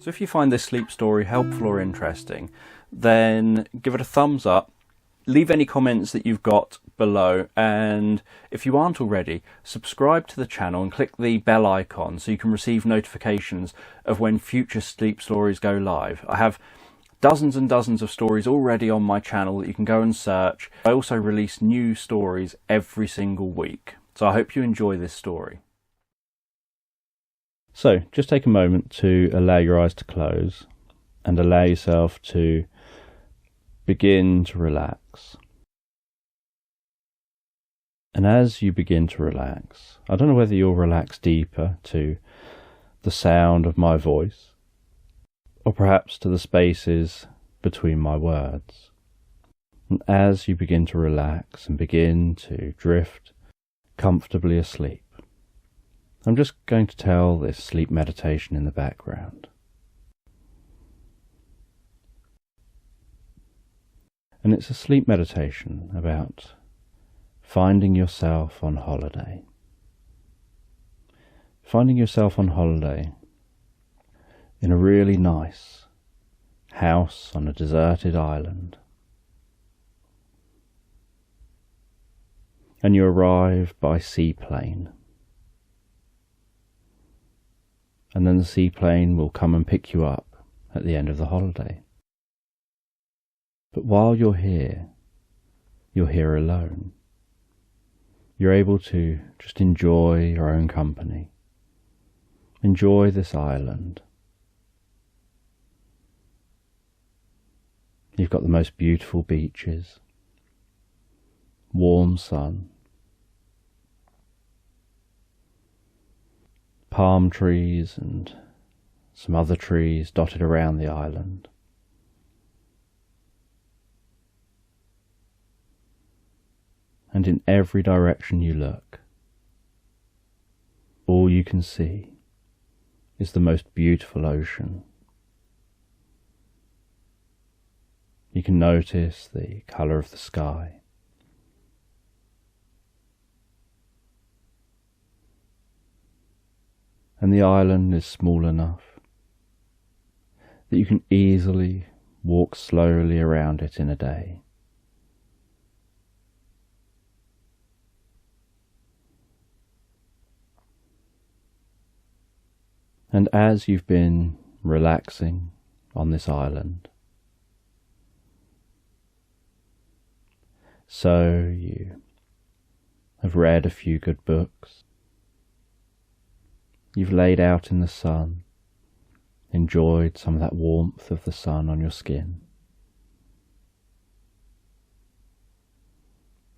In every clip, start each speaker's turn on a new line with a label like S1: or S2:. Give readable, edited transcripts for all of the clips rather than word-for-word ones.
S1: So if you find this sleep story helpful or interesting, then give it a thumbs up, leave any comments that you've got below, and if you aren't already, subscribe to the channel and click the bell icon so you can receive notifications of when future sleep stories go live. I have dozens and dozens of stories already on my channel that you can go and search. I also release new stories every single week, so I hope you enjoy this story. So just take a moment to allow your eyes to close and allow yourself to begin to relax. And as you begin to relax, I don't know whether you'll relax deeper to the sound of my voice or perhaps to the spaces between my words. And as you begin to relax and begin to drift comfortably asleep, I'm just going to tell this sleep meditation in the background. And it's a sleep meditation about finding yourself on holiday. Finding yourself on holiday in a really nice house on a deserted island. And you arrive by seaplane. And then the seaplane will come and pick you up at the end of the holiday. But while you're here alone. You're able to just enjoy your own company. Enjoy this island. You've got the most beautiful beaches, warm sun, palm trees and some other trees dotted around the island. And in every direction you look, all you can see is the most beautiful ocean. You can notice the colour of the sky. And the island is small enough that you can easily walk slowly around it in a day. And as you've been relaxing on this island, so you have read a few good books, you've laid out in the sun, enjoyed some of that warmth of the sun on your skin.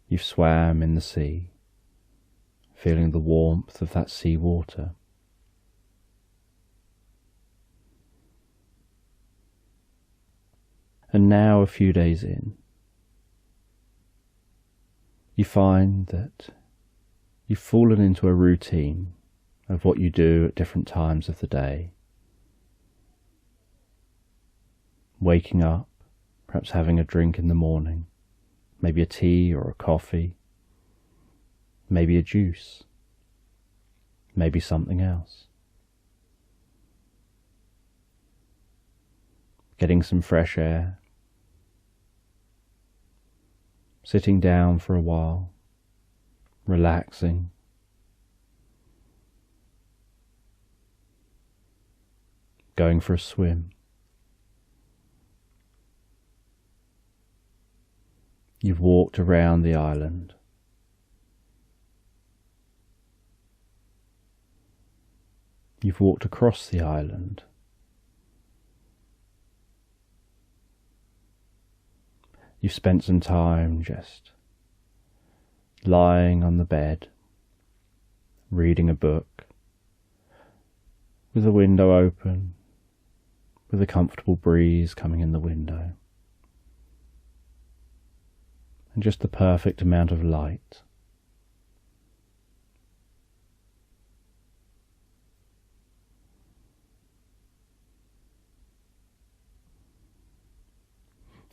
S1: You've swam in the sea, feeling the warmth of that sea water. And now, a few days in, you find that you've fallen into a routine of what you do at different times of the day. Waking up, perhaps having a drink in the morning, maybe a tea or a coffee, maybe a juice, maybe something else. Getting some fresh air, sitting down for a while, relaxing, going for a swim. You've walked around the island. You've walked across the island. You've spent some time just lying on the bed, reading a book, with the window open, with a comfortable breeze coming in the window, and just the perfect amount of light.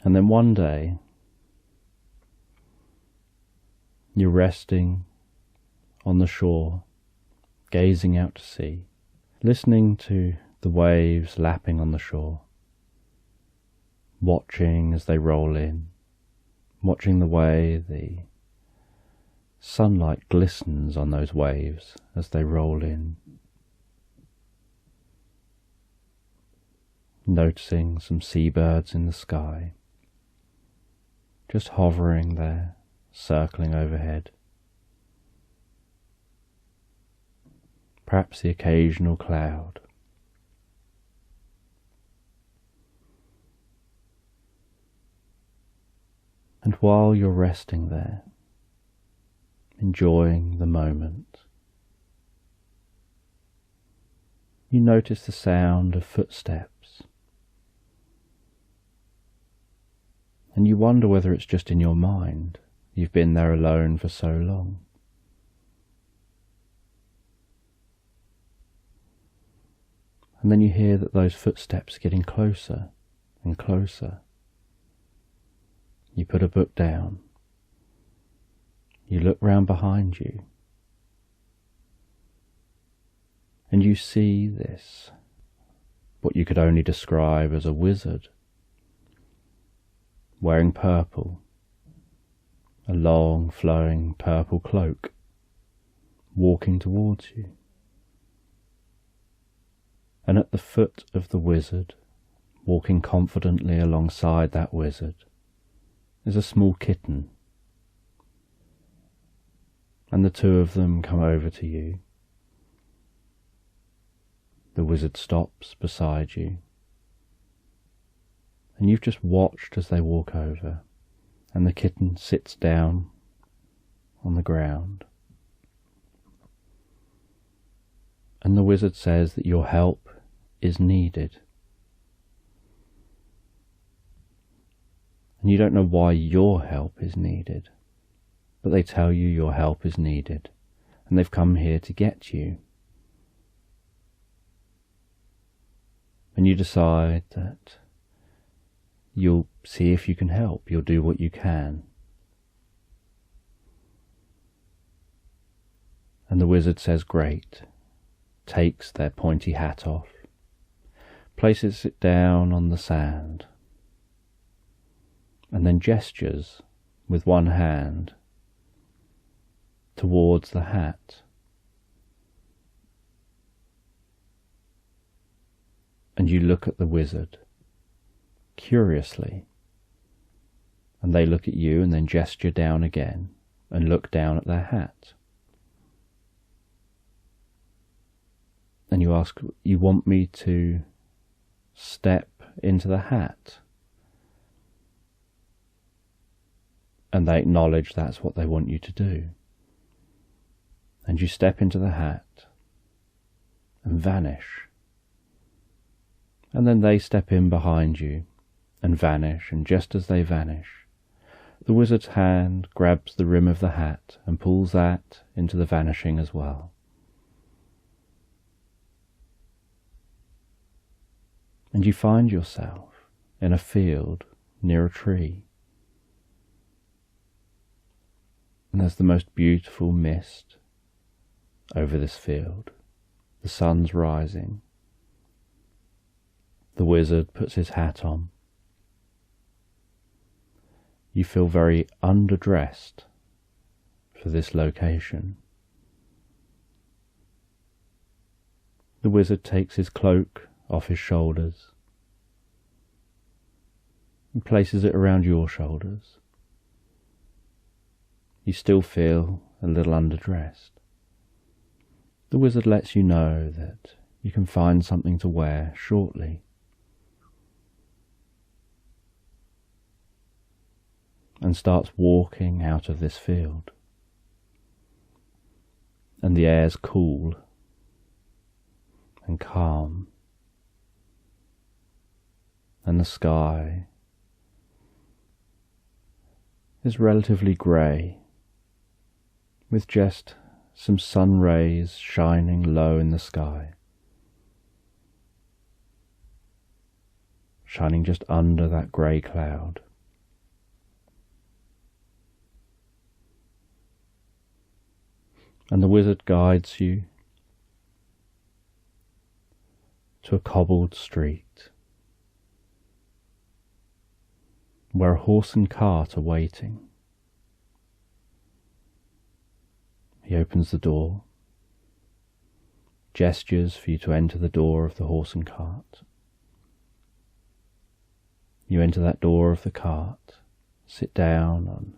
S1: And then one day, you're resting on the shore, gazing out to sea, listening to the waves lapping on the shore, watching as they roll in, watching the way the sunlight glistens on those waves as they roll in, noticing some seabirds in the sky, just hovering there, circling overhead. Perhaps the occasional cloud. And while you're resting there, enjoying the moment, you notice the sound of footsteps. And you wonder whether it's just in your mind. You've been there alone for so long. And then you hear that those footsteps are getting closer and closer. You put a book down. You look round behind you. And you see this, what you could only describe as a wizard, wearing purple, a long flowing purple cloak, walking towards you. And at the foot of the wizard, walking confidently alongside that wizard, is a small kitten. And the two of them come over to you. The wizard stops beside you. And you've just watched as they walk over, and the kitten sits down on the ground. And the wizard says that your help is needed. And you don't know why your help is needed, but they tell you your help is needed, and they've come here to get you. And you decide that you'll see if you can help, you'll do what you can. And the wizard says, great, takes their pointy hat off, places it down on the sand, and then gestures with one hand towards the hat. And you look at the wizard curiously, and they look at you and then gesture down again and look down at their hat. And you ask, you want me to step into the hat? And they acknowledge that's what they want you to do. And you step into the hat and vanish. And then they step in behind you and vanish, and just as they vanish, the wizard's hand grabs the rim of the hat and pulls that into the vanishing as well. And you find yourself in a field near a tree. And there's the most beautiful mist over this field. The sun's rising. The wizard puts his hat on. You feel very underdressed for this location. The wizard takes his cloak off his shoulders and places it around your shoulders. You still feel a little underdressed. The wizard lets you know that you can find something to wear shortly. And starts walking out of this field. And the air's cool and calm. And the sky is relatively grey, with just some sun rays shining low in the sky, shining just under that grey cloud. And the wizard guides you to a cobbled street where a horse and cart are waiting. He opens the door, gestures for you to enter the door of the horse and cart. You enter that door of the cart, sit down on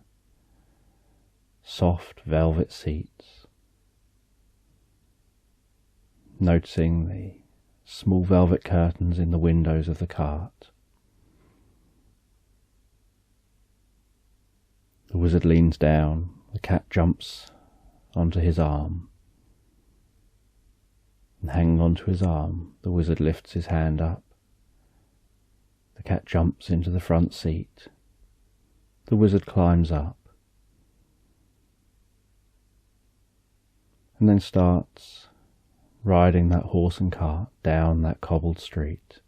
S1: soft velvet seats, noticing the small velvet curtains in the windows of the cart. The wizard leans down, the cat jumps onto his arm, and hanging onto his arm, the wizard lifts his hand up. The cat jumps into the front seat. The wizard climbs up and then starts riding that horse and cart down that cobbled street,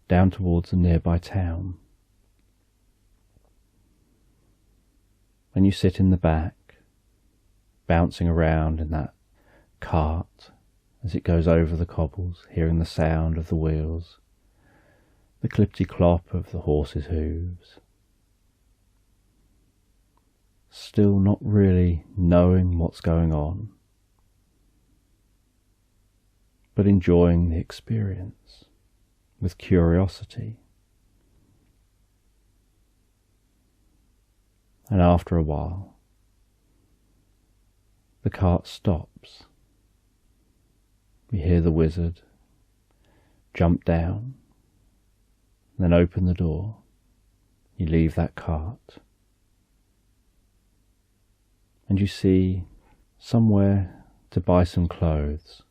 S1: down towards a nearby town. And you sit in the back, bouncing around in that cart as it goes over the cobbles, hearing the sound of the wheels, the clippity-clop of the horse's hooves. Still not really knowing what's going on, but enjoying the experience with curiosity. And after a while, the cart stops. You hear the wizard jump down, then open the door. You leave that cart, and you see somewhere to buy some clothes.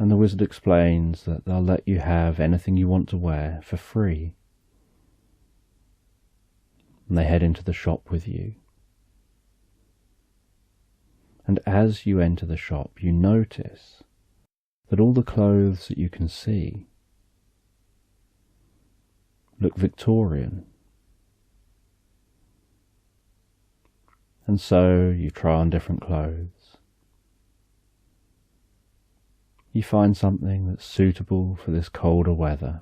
S1: And the wizard explains that they'll let you have anything you want to wear for free. And they head into the shop with you. And as you enter the shop, you notice that all the clothes that you can see look Victorian. And so you try on different clothes. You find something that's suitable for this colder weather.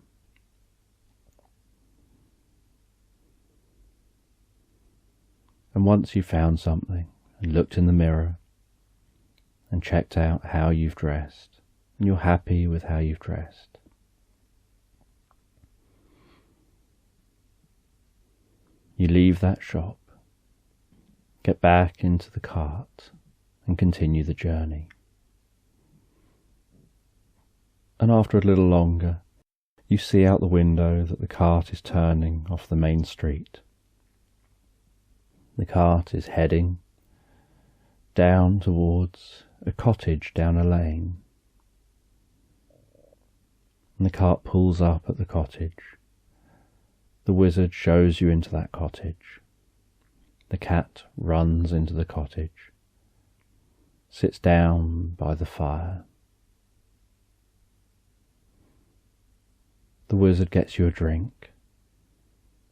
S1: And once you've found something and looked in the mirror and checked out how you've dressed, and you're happy with how you've dressed, you leave that shop, get back into the cart and continue the journey. And after a little longer, you see out the window that the cart is turning off the main street. The cart is heading down towards a cottage down a lane. And the cart pulls up at the cottage. The wizard shows you into that cottage. The cat runs into the cottage, sits down by the fire. The wizard gets you a drink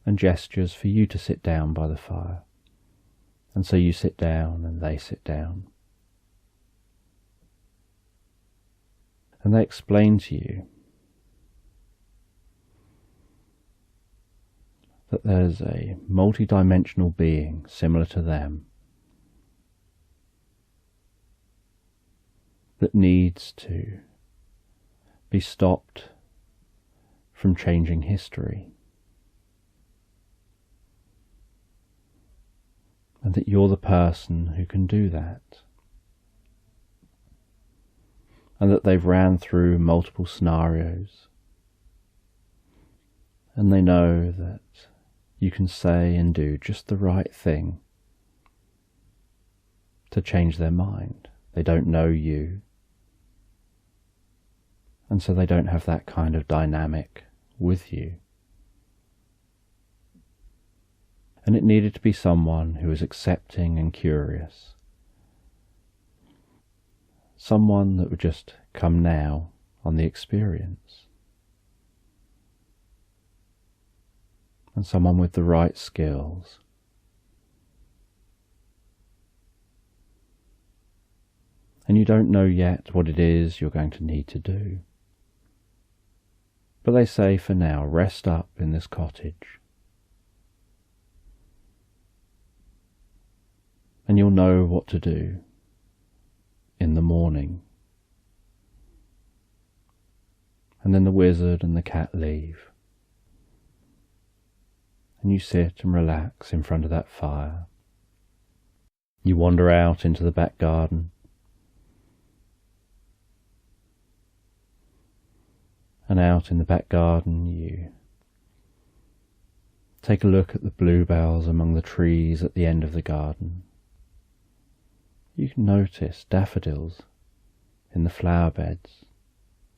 S1: and gestures for you to sit down by the fire. And so you sit down and they sit down. And they explain to you that there's a multi-dimensional being similar to them that needs to be stopped from changing history. And that you're the person who can do that. And that they've ran through multiple scenarios. And they know that you can say and do just the right thing to change their mind. They don't know you. And so they don't have that kind of dynamic with you. And it needed to be someone who was accepting and curious. Someone that would just come now on the experience. And someone with the right skills. and you don't know yet what it is you're going to need to do. But they say for now, rest up in this cottage, and you'll know what to do in the morning. And then the wizard and the cat leave, and you sit and relax in front of that fire. You wander out into the back garden, and out in the back garden you take a look at the bluebells among the trees at the end of the garden. You can notice daffodils in the flower beds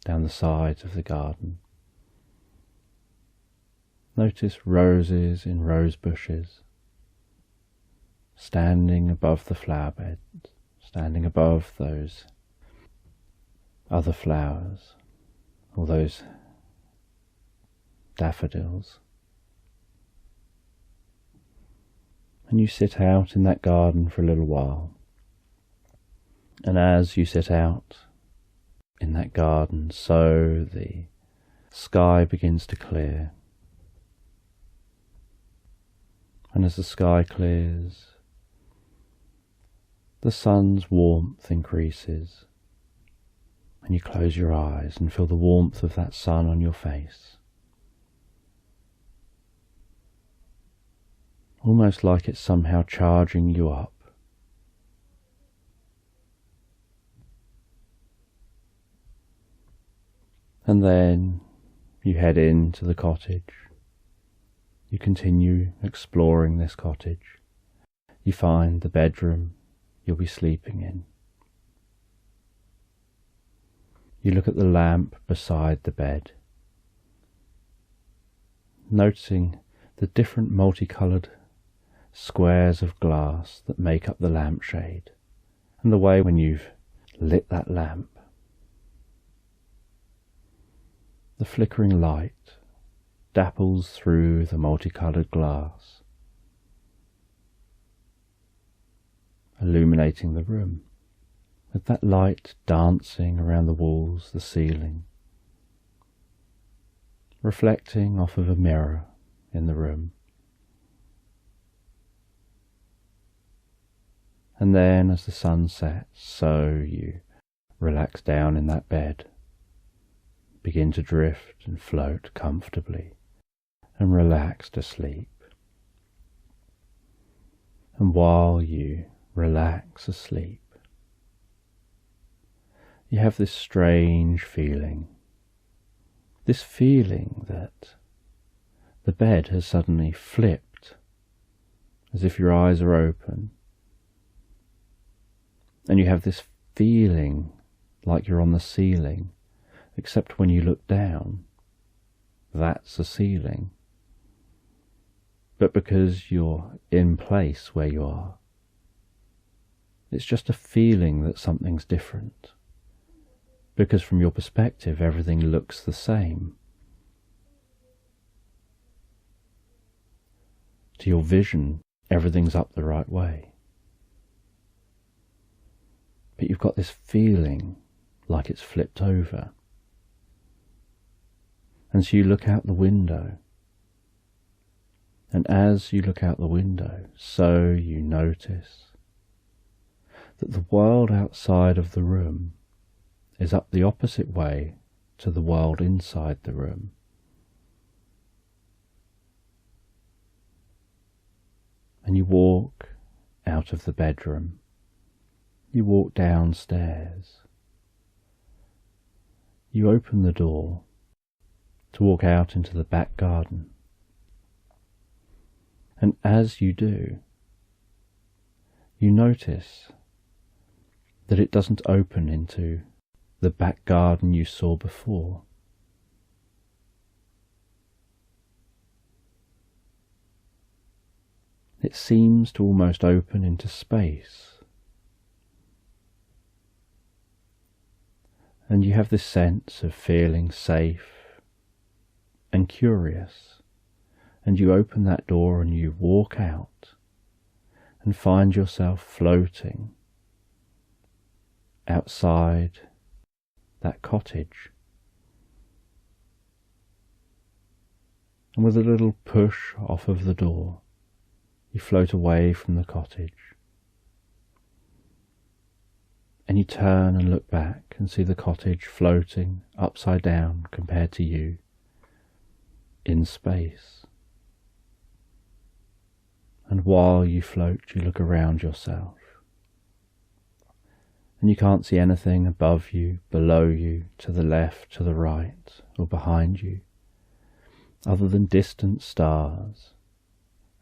S1: down the sides of the garden. Notice roses in rose bushes standing above the flower beds, standing above those other flowers, all those daffodils. And you sit out in that garden for a little while. And as you sit out in that garden, so the sky begins to clear. And as the sky clears, the sun's warmth increases, and you close your eyes and feel the warmth of that sun on your face. Almost like it's somehow charging you up. And then you head into the cottage. You continue exploring this cottage. You find the bedroom you'll be sleeping in. You look at the lamp beside the bed, noticing the different multicoloured squares of glass that make up the lampshade, and the way when you've lit that lamp, the flickering light dapples through the multicoloured glass, illuminating the room, with that light dancing around the walls, the ceiling, reflecting off of a mirror in the room. And then as the sun sets, so you relax down in that bed, begin to drift and float comfortably and relax to sleep. And while you relax asleep, you have this strange feeling, this feeling that the bed has suddenly flipped, as if your eyes are open, and you have this feeling like you're on the ceiling, except when you look down, that's the ceiling. But because you're in place where you are, it's just a feeling that something's different. Because from your perspective, everything looks the same. To your vision, everything's up the right way. But you've got this feeling like it's flipped over. And so you look out the window. And as you look out the window, so you notice that the world outside of the room is up the opposite way to the world inside the room. And you walk out of the bedroom. You walk downstairs. You open the door to walk out into the back garden. And as you do, you notice that it doesn't open into the back garden you saw before. It seems to almost open into space. And you have this sense of feeling safe and curious. And you open that door and you walk out and find yourself floating outside that cottage. And with a little push off of the door, you float away from the cottage. And you turn and look back and see the cottage floating upside down compared to you in space. And while you float, you look around yourself. And you can't see anything above you, below you, to the left, to the right, or behind you, other than distant stars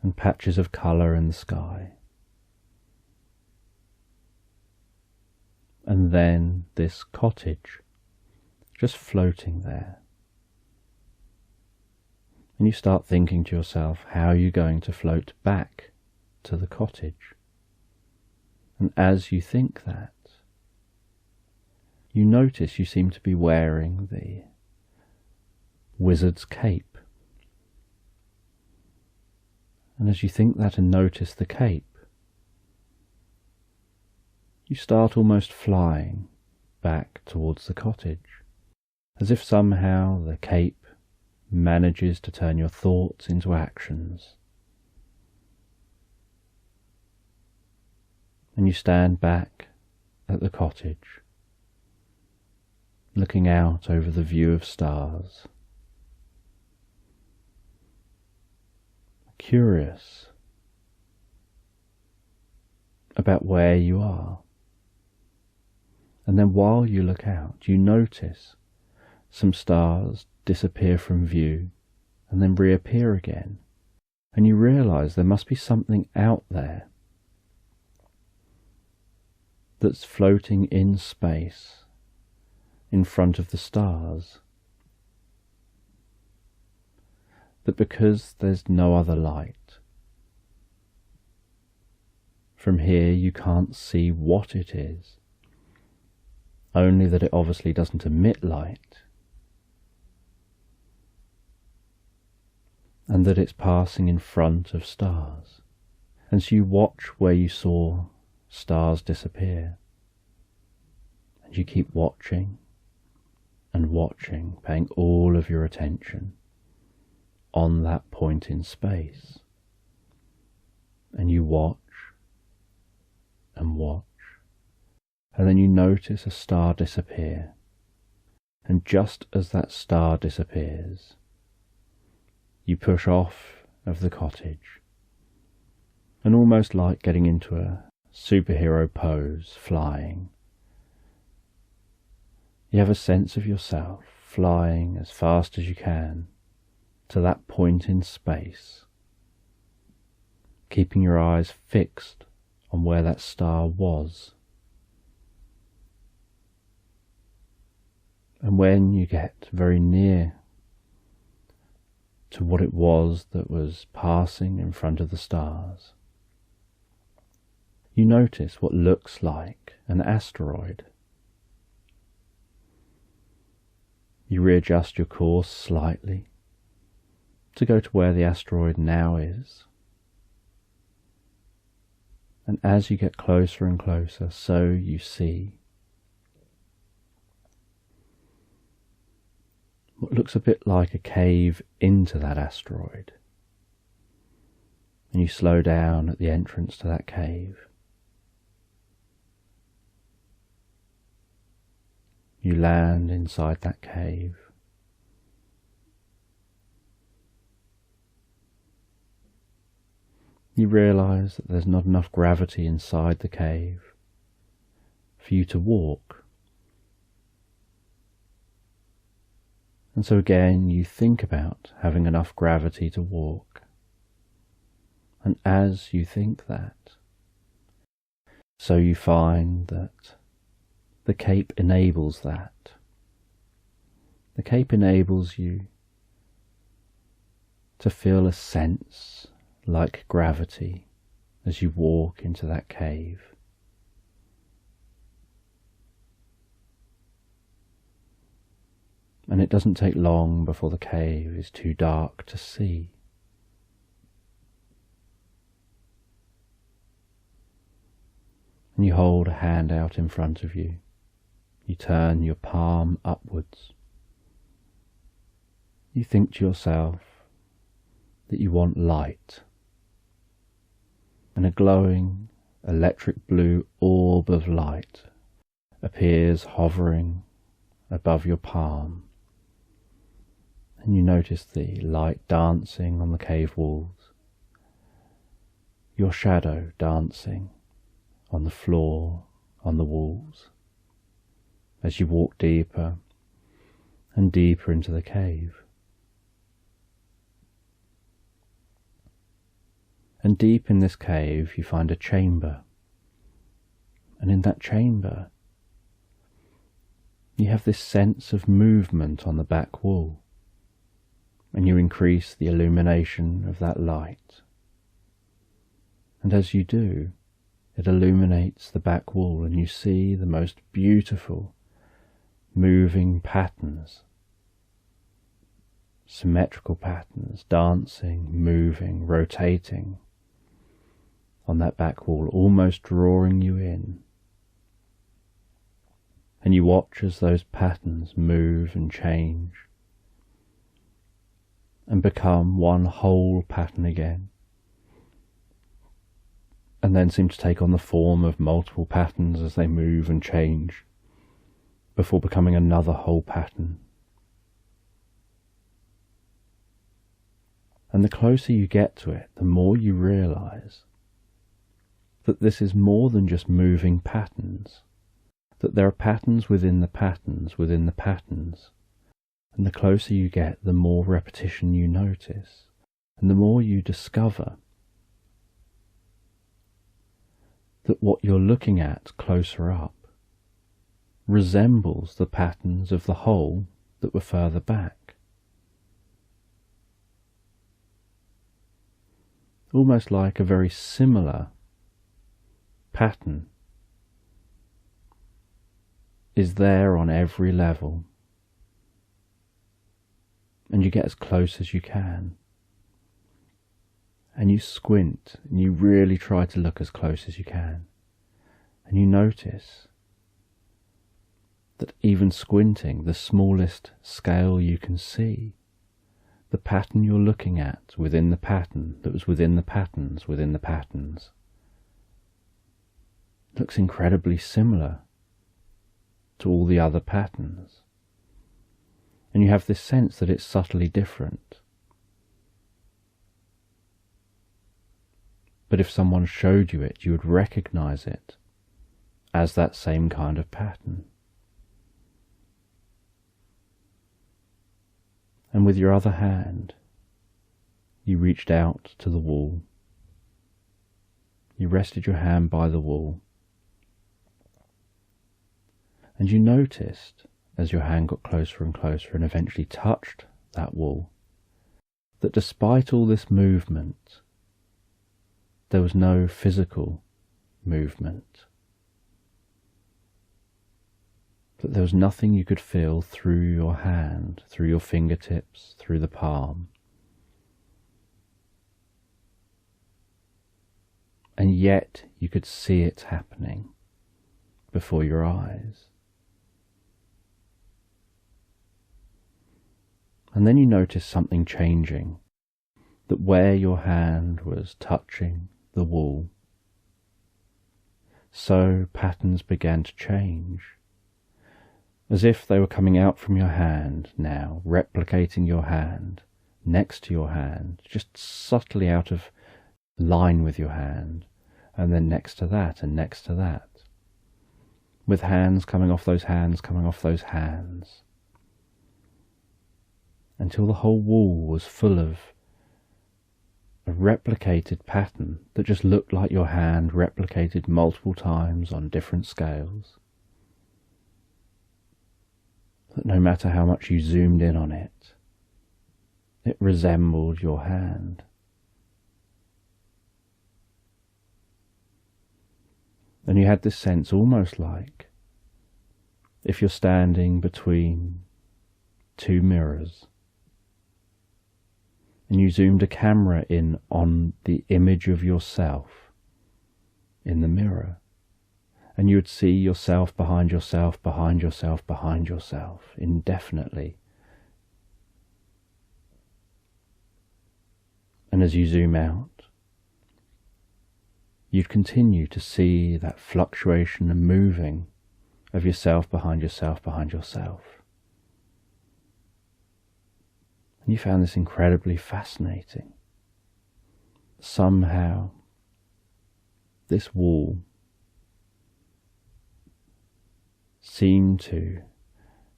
S1: and patches of colour in the sky. And then this cottage, just floating there. And you start thinking to yourself, how are you going to float back to the cottage? And as you think that, you notice you seem to be wearing the wizard's cape. And as you think that and notice the cape, you start almost flying back towards the cottage, as if somehow the cape manages to turn your thoughts into actions. And you stand back at the cottage, looking out over the view of stars, curious about where you are. And then while you look out, you notice some stars disappear from view and then reappear again. And you realize there must be something out there that's floating in space in front of the stars. That because there's no other light, from here you can't see what it is, only that it obviously doesn't emit light, and that it's passing in front of stars. And so you watch where you saw stars disappear, and you keep watching and watching, paying all of your attention on that point in space. And you watch and watch, and then you notice a star disappear. And just as that star disappears, you push off of the cottage, and almost like getting into a superhero pose, flying, you have a sense of yourself flying as fast as you can to that point in space, keeping your eyes fixed on where that star was. And when you get very near to what it was that was passing in front of the stars, you notice what looks like an asteroid. You readjust your course slightly to go to where the asteroid now is. And as you get closer and closer, so you see what looks a bit like a cave into that asteroid. And you slow down at the entrance to that cave. You land inside that cave. You realize that there's not enough gravity inside the cave for you to walk. And so again, you think about having enough gravity to walk. And as you think that, so you find that the cape enables that. The cape enables you to feel a sense like gravity as you walk into that cave. And it doesn't take long before the cave is too dark to see. And you hold a hand out in front of you you turn your palm upwards. You think to yourself that you want light, and a glowing electric blue orb of light appears hovering above your palm, and you notice the light dancing on the cave walls, your shadow dancing on the floor, on the walls, as you walk deeper and deeper into the cave. And deep in this cave you find a chamber, and in that chamber you have this sense of movement on the back wall, and you increase the illumination of that light. And as you do, it illuminates the back wall, and you see the most beautiful moving patterns, symmetrical patterns, dancing, moving, rotating on that back wall, almost drawing you in. And you watch as those patterns move and change and become one whole pattern again, and then seem to take on the form of multiple patterns as they move and change before becoming another whole pattern. And the closer you get to it, the more you realize that this is more than just moving patterns, that there are patterns within the patterns within the patterns. And the closer you get, the more repetition you notice, and the more you discover that what you're looking at closer up resembles the patterns of the whole that were further back. Almost like a very similar pattern is there on every level, and you get as close as you can, and you squint and you really try to look as close as you can, and you notice that even squinting, the smallest scale you can see, the pattern you're looking at within the pattern that was within the patterns within the patterns looks incredibly similar to all the other patterns. And you have this sense that it's subtly different. But if someone showed you it, you would recognize it as that same kind of pattern. And with your other hand, you reached out to the wall. You rested your hand by the wall. And you noticed, as your hand got closer and closer and eventually touched that wall, that despite all this movement, there was no physical movement. That there was nothing you could feel through your hand, through your fingertips, through the palm. And yet you could see it happening before your eyes. And then you notice something changing, that where your hand was touching the wall, so patterns began to change, as if they were coming out from your hand now, replicating your hand, next to your hand, just subtly out of line with your hand, and then next to that and next to that, with hands coming off those hands, coming off those hands, until the whole wall was full of a replicated pattern that just looked like your hand replicated multiple times on different scales. That no matter how much you zoomed in on it, it resembled your hand. And you had this sense almost like if you're standing between two mirrors, and you zoomed a camera in on the image of yourself in the mirror, and you would see yourself behind yourself, behind yourself, behind yourself, indefinitely. And as you zoom out, you'd continue to see that fluctuation and moving of yourself behind yourself, behind yourself. And you found this incredibly fascinating. Somehow, this wall seemed to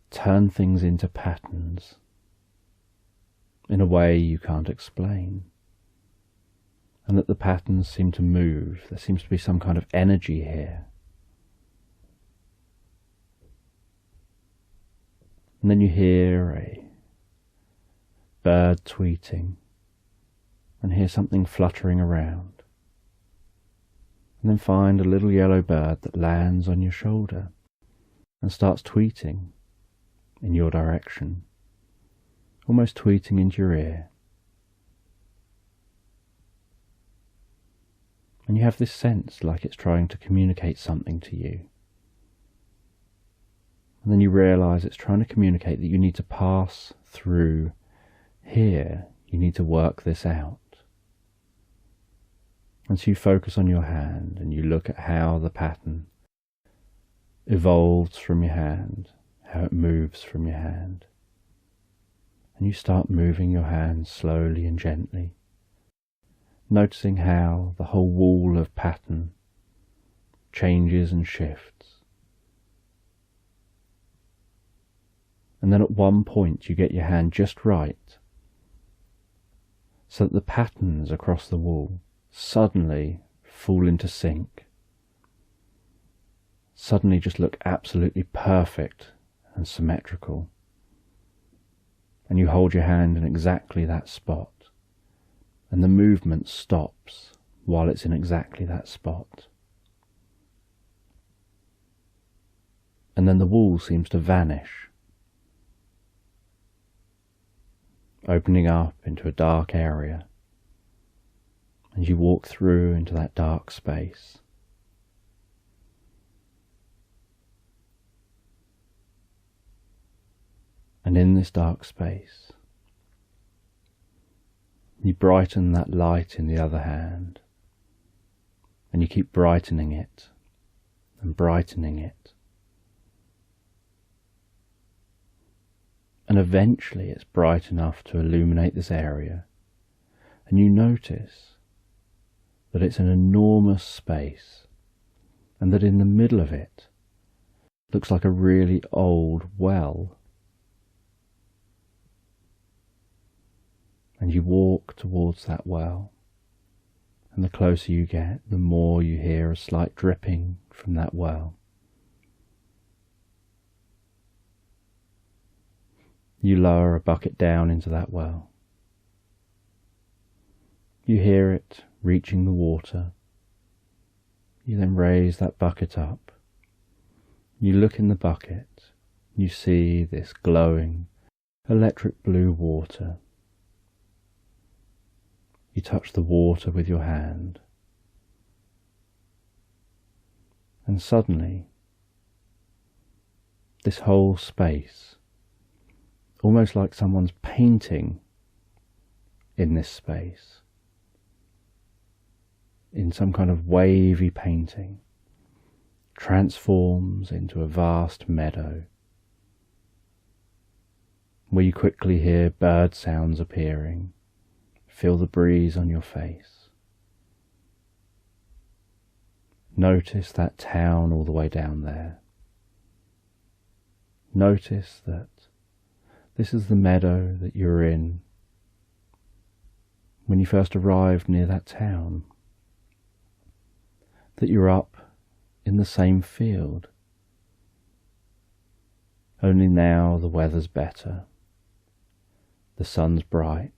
S1: turn things into patterns in a way you can't explain. And that the patterns seem to move. There seems to be some kind of energy here. And then you hear a bird tweeting and hear something fluttering around. And then find a little yellow bird that lands on your shoulder and starts tweeting in your direction, almost tweeting into your ear. And you have this sense like it's trying to communicate something to you. And then you realise it's trying to communicate that you need to pass through here. You need to work this out. And so you focus on your hand and you look at how the pattern evolves from your hand, how it moves from your hand. And you start moving your hand slowly and gently, noticing how the whole wall of pattern changes and shifts. And then at one point you get your hand just right, so that the patterns across the wall suddenly fall into sync, suddenly just look absolutely perfect and symmetrical. And you hold your hand in exactly that spot, and the movement stops while it's in exactly that spot. And then the wall seems to vanish, opening up into a dark area, and you walk through into that dark space. And in this dark space, you brighten that light in the other hand, and you keep brightening it and brightening it. And eventually it's bright enough to illuminate this area, and you notice that it's an enormous space, and that in the middle of it looks like a really old well. And you walk towards that well, and the closer you get, the more you hear a slight dripping from that well. You lower a bucket down into that well. You hear it reaching the water. You then raise that bucket up. You look in the bucket. You see this glowing electric blue water. You touch the water with your hand, and suddenly this whole space, almost like someone's painting in this space, in some kind of wavy painting, transforms into a vast meadow, where you quickly hear bird sounds appearing. Feel the breeze on your face. Notice that town all the way down there. Notice that this is the meadow that you were in when you first arrived near that town. That you're up in the same field. Only now the weather's better. The sun's bright.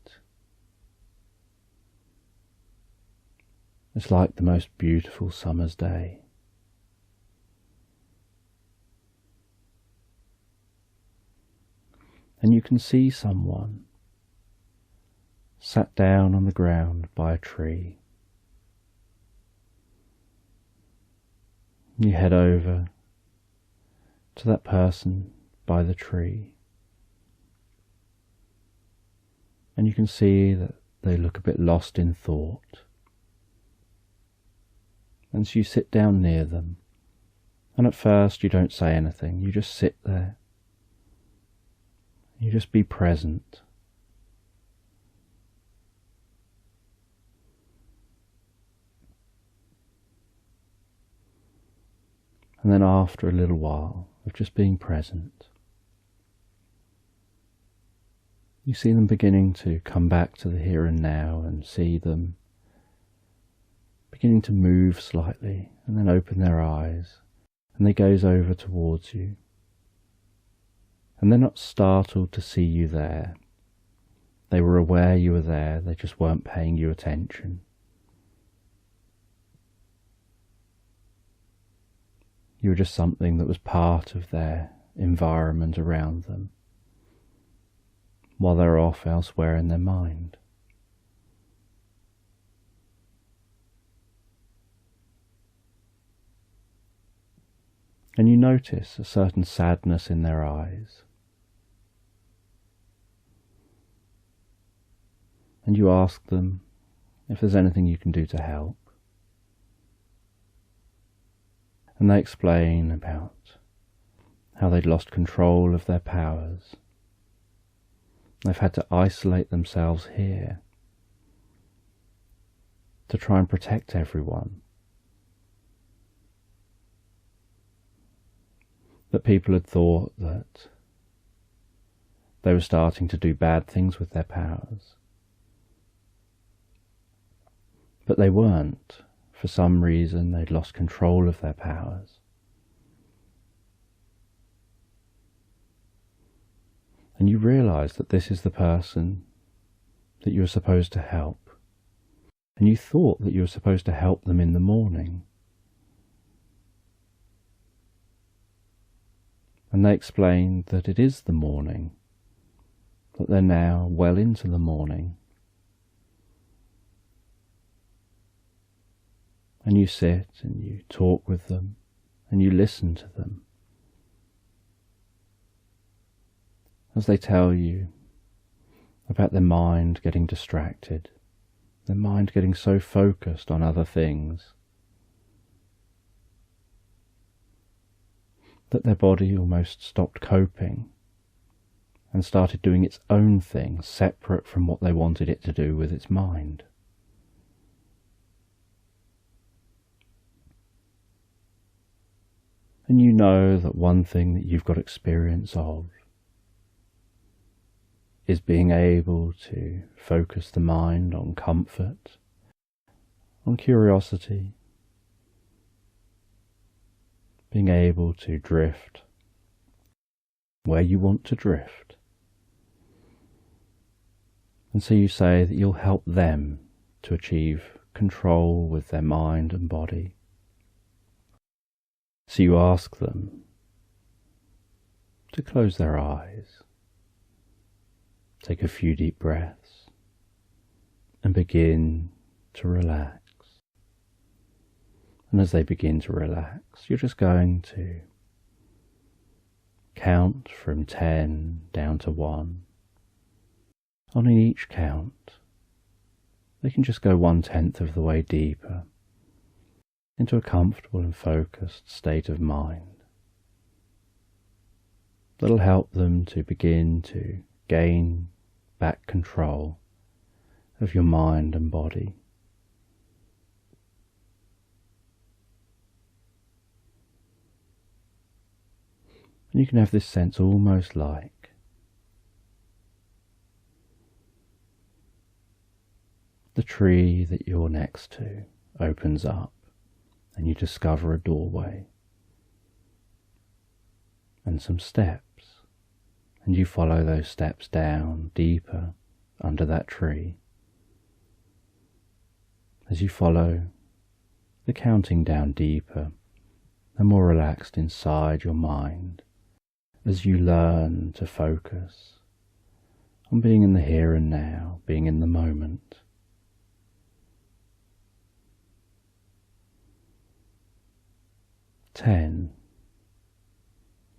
S1: It's like the most beautiful summer's day. And you can see someone sat down on the ground by a tree, You head over to that person by the tree, and you can see that they look a bit lost in thought. And so you sit down near them, and at first you don't say anything, you just sit there. You just be present. And then after a little while of just being present, you see them beginning to come back to the here and now, and see them beginning to move slightly, and then open their eyes, and they gaze over towards you. And they're not startled to see you there. They were aware you were there, they just weren't paying you attention. You were just something that was part of their environment around them, while they're off elsewhere in their mind. And you notice a certain sadness in their eyes. And you ask them if there's anything you can do to help. And they explain about how they'd lost control of their powers. They've had to isolate themselves here to try and protect everyone. That people had thought that they were starting to do bad things with their powers. But they weren't. For some reason, they'd lost control of their powers. And you realise that this is the person that you were supposed to help. And you thought that you were supposed to help them in the morning. And they explained that it is the morning, that they're now well into the morning. And you sit and you talk with them and you listen to them as they tell you about their mind getting distracted, their mind getting so focused on other things that their body almost stopped coping and started doing its own thing separate from what they wanted it to do with its mind. And you know that one thing that you've got experience of is being able to focus the mind on comfort, on curiosity, being able to drift where you want to drift. And so you say that you'll help them to achieve control with their mind and body. So you ask them to close their eyes, take a few deep breaths, and begin to relax. And as they begin to relax, you're just going to count from 10 down to 1. On each count, they can just go 1/10 of the way deeper into a comfortable and focused state of mind. That'll help them to begin to gain back control of your mind and body. And you can have this sense almost like the tree that you're next to opens up and you discover a doorway and some steps, and you follow those steps down deeper under that tree. As you follow the counting down deeper and more relaxed inside your mind, as you learn to focus on being in the here and now, being in the moment. 10,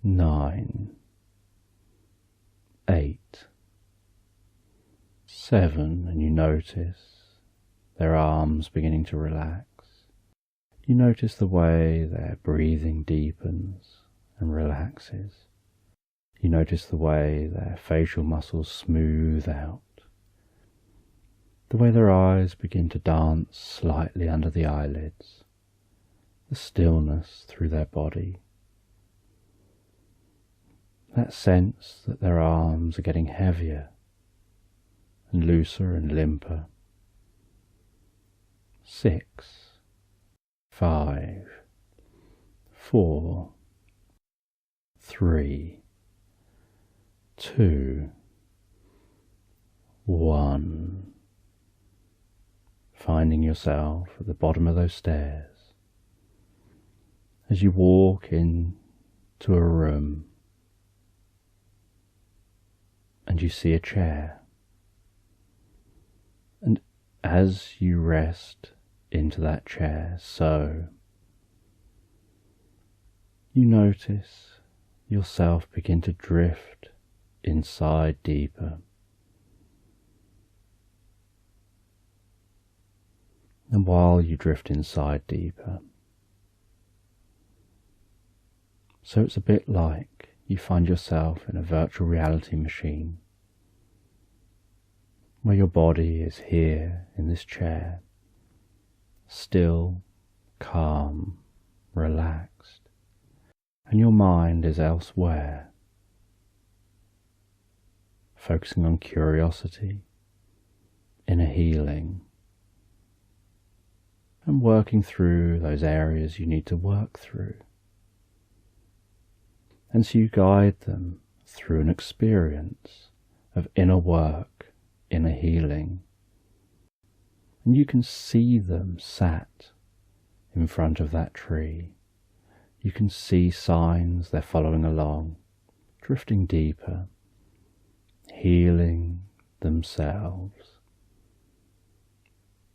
S1: 9, 8, 7, and you notice their arms beginning to relax. You notice the way their breathing deepens and relaxes. You notice the way their facial muscles smooth out. The way their eyes begin to dance slightly under the eyelids. The stillness through their body. That sense that their arms are getting heavier and looser and limper. 6, 5, 4, 3, 2, 1. Finding yourself at the bottom of those stairs. As you walk into a room and you see a chair, and as you rest into that chair, so you notice yourself begin to drift inside deeper. And while you drift inside deeper, so it's a bit like you find yourself in a virtual reality machine, where your body is here in this chair, still, calm, relaxed, and your mind is elsewhere, focusing on curiosity, inner healing, and working through those areas you need to work through. And so you guide them through an experience of inner work, inner healing. And you can see them sat in front of that tree. You can see signs they're following along, drifting deeper, healing themselves.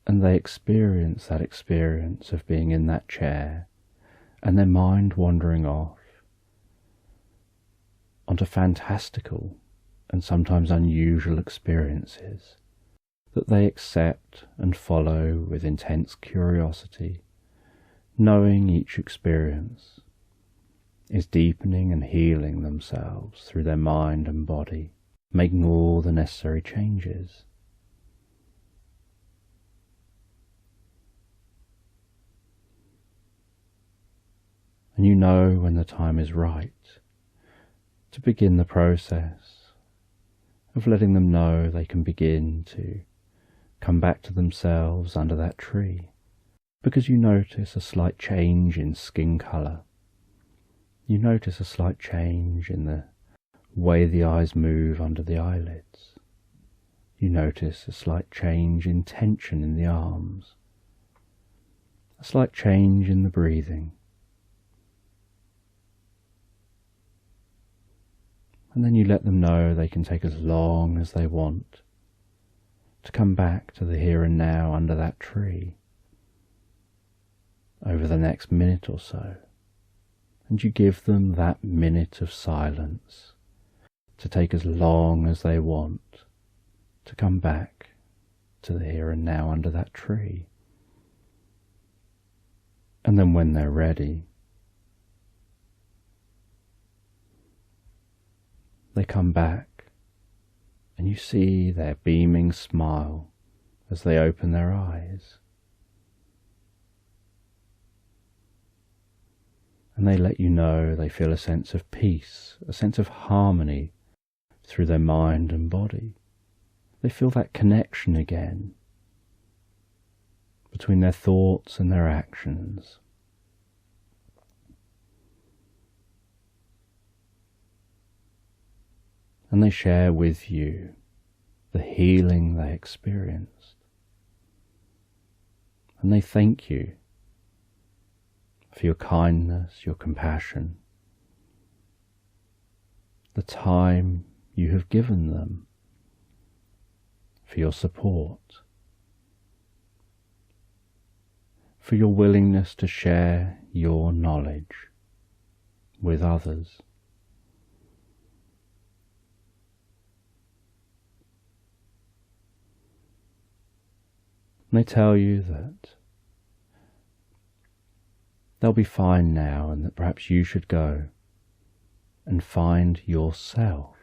S1: And they experience that experience of being in that chair and their mind wandering off onto fantastical and sometimes unusual experiences that they accept and follow with intense curiosity, knowing each experience is deepening and healing themselves through their mind and body, making all the necessary changes. And you know when the time is right to begin the process of letting them know they can begin to come back to themselves under that tree, because you notice a slight change in skin colour. You notice a slight change in the way the eyes move under the eyelids. You notice a slight change in tension in the arms, a slight change in the breathing. And then you let them know they can take as long as they want to come back to the here and now under that tree over the next minute or so. And you give them that minute of silence to take as long as they want to come back to the here and now under that tree. And then when they're ready, they come back and you see their beaming smile as they open their eyes. And they let you know they feel a sense of peace, a sense of harmony through their mind and body. They feel that connection again between their thoughts and their actions. And they share with you the healing they experienced. And they thank you for your kindness, your compassion, the time you have given them, for your support, for your willingness to share your knowledge with others. And they tell you that they'll be fine now and that perhaps you should go and find yourself.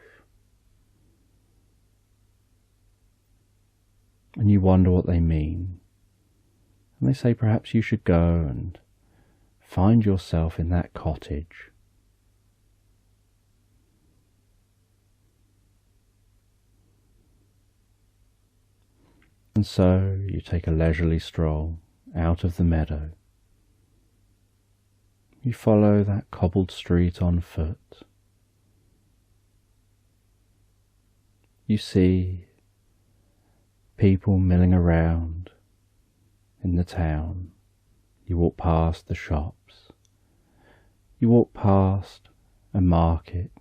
S1: And you wonder what they mean. And they say perhaps you should go and find yourself in that cottage. And so you take a leisurely stroll out of the meadow. You follow that cobbled street on foot. You see people milling around in the town. You walk past the shops. You walk past a market.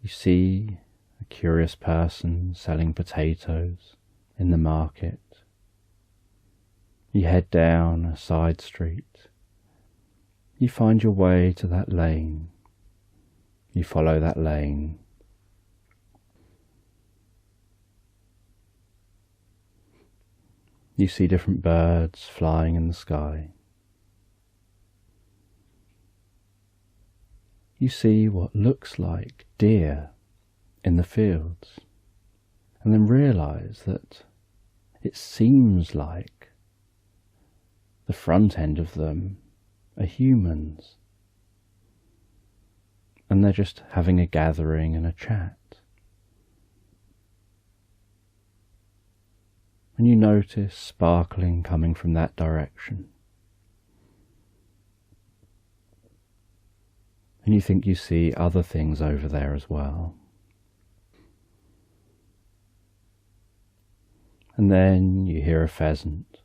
S1: You see a curious person selling potatoes in the market. You head down a side street. You find your way to that lane. You follow that lane. You see different birds flying in the sky. You see what looks like deer in the fields, and then realize that it seems like the front end of them are humans, and they're just having a gathering and a chat. And you notice sparkling coming from that direction. And you think you see other things over there as well. And then you hear a pheasant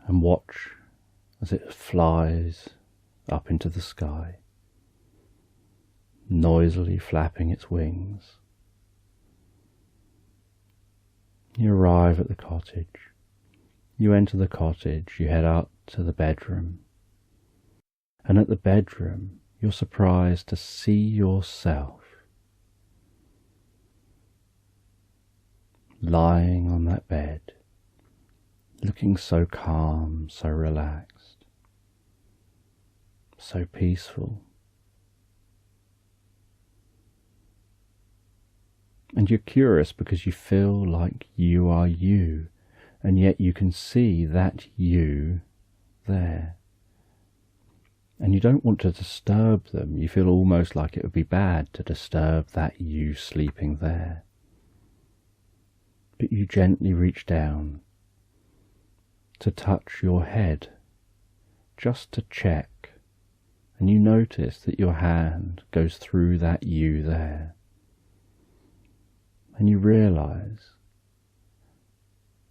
S1: and watch as it flies up into the sky, noisily flapping its wings. You arrive at the cottage. You enter the cottage, you head up to the bedroom. And at the bedroom, you're surprised to see yourself lying on that bed, looking so calm, so relaxed, so peaceful. And you're curious because you feel like you are you, and yet you can see that you there. And you don't want to disturb them. You feel almost like it would be bad to disturb that you sleeping there. But you gently reach down to touch your head, just to check, and you notice that your hand goes through that you there. And you realize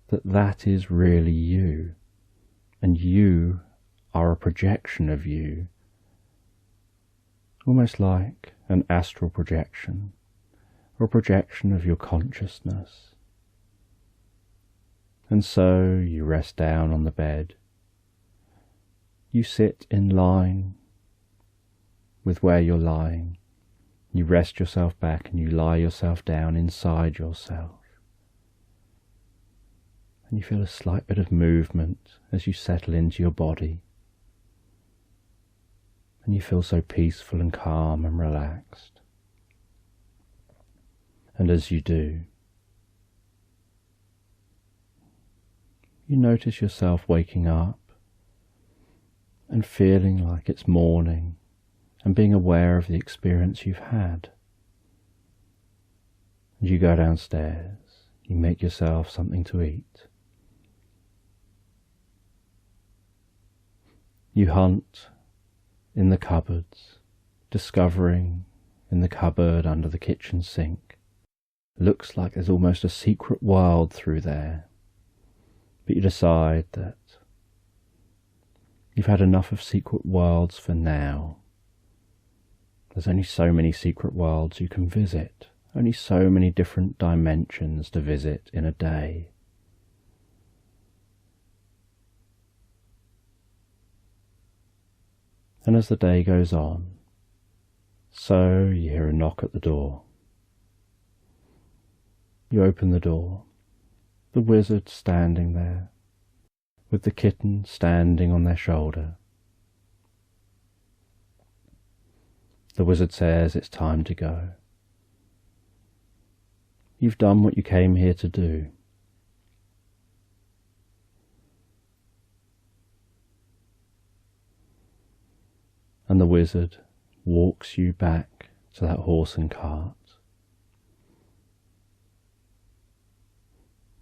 S1: that that is really you, and you are a projection of you, almost like an astral projection, or a projection of your consciousness. And so you rest down on the bed. You sit in line with where you're lying. You rest yourself back and you lie yourself down inside yourself. And you feel a slight bit of movement as you settle into your body. And you feel so peaceful and calm and relaxed. And as you do, you notice yourself waking up and feeling like it's morning, and being aware of the experience you've had. And you go downstairs, you make yourself something to eat. You hunt in the cupboards, discovering in the cupboard under the kitchen sink, looks like there's almost a secret world through there. But you decide that you've had enough of secret worlds for now. There's only so many secret worlds you can visit, only so many different dimensions to visit in a day. And as the day goes on, so you hear a knock at the door. You open the door, the wizard standing there, with the kitten standing on their shoulder. The wizard says it's time to go. You've done what you came here to do. And the wizard walks you back to that horse and cart.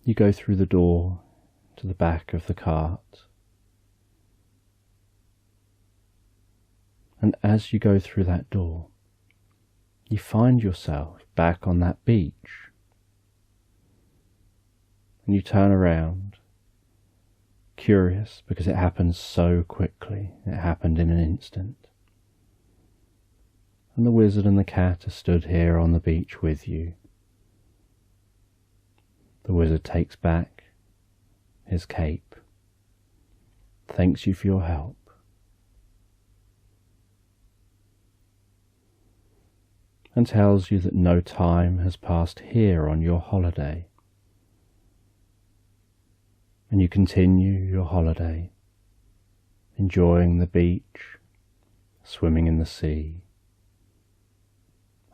S1: You go through the door to the back of the cart. And as you go through that door, you find yourself back on that beach. And you turn around, curious because it happened so quickly. It happened in an instant. And the wizard and the cat are stood here on the beach with you. The wizard takes back his cape, thanks you for your help, and tells you that no time has passed here on your holiday. And you continue your holiday, enjoying the beach, swimming in the sea.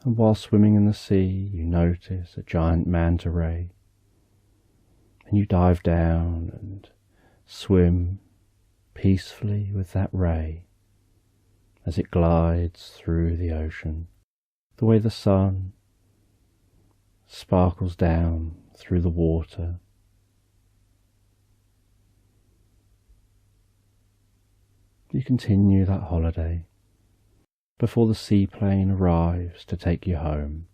S1: And while swimming in the sea, you notice a giant manta ray, and you dive down and swim peacefully with that ray as it glides through the ocean, the way the sun sparkles down through the water. You continue that holiday before the seaplane arrives to take you home.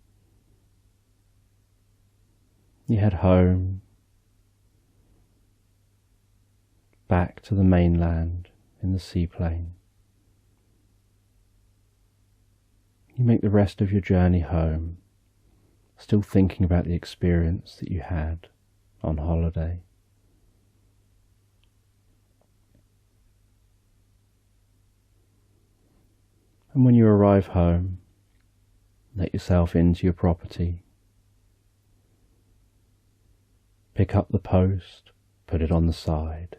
S1: You head home, back to the mainland in the seaplane. You make the rest of your journey home, still thinking about the experience that you had on holiday. And when you arrive home, let yourself into your property. Pick up the post, put it on the side.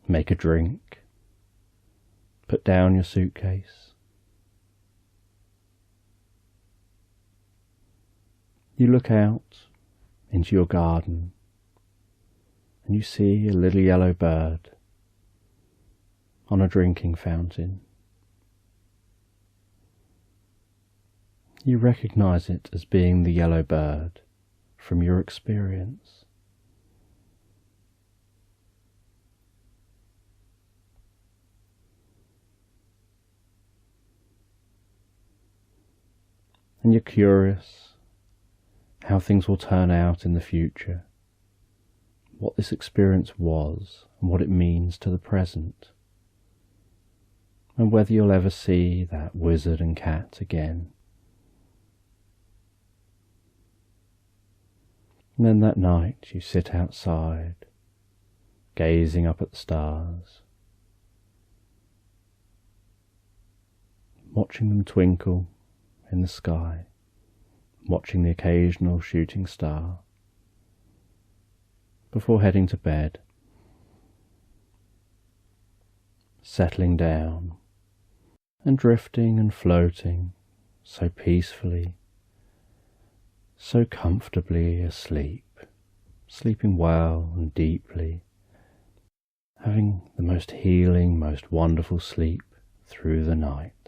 S1: Make a drink. Put down your suitcase. You look out into your garden and you see a little yellow bird on a drinking fountain. You recognize it as being the yellow bird from your experience. And you're curious how things will turn out in the future, what this experience was and what it means to the present, and whether you'll ever see that wizard and cat again. And then that night you sit outside, gazing up at the stars, watching them twinkle in the sky, watching the occasional shooting star, before heading to bed, settling down and drifting and floating so peacefully, so comfortably asleep, sleeping well and deeply, having the most healing, most wonderful sleep through the night.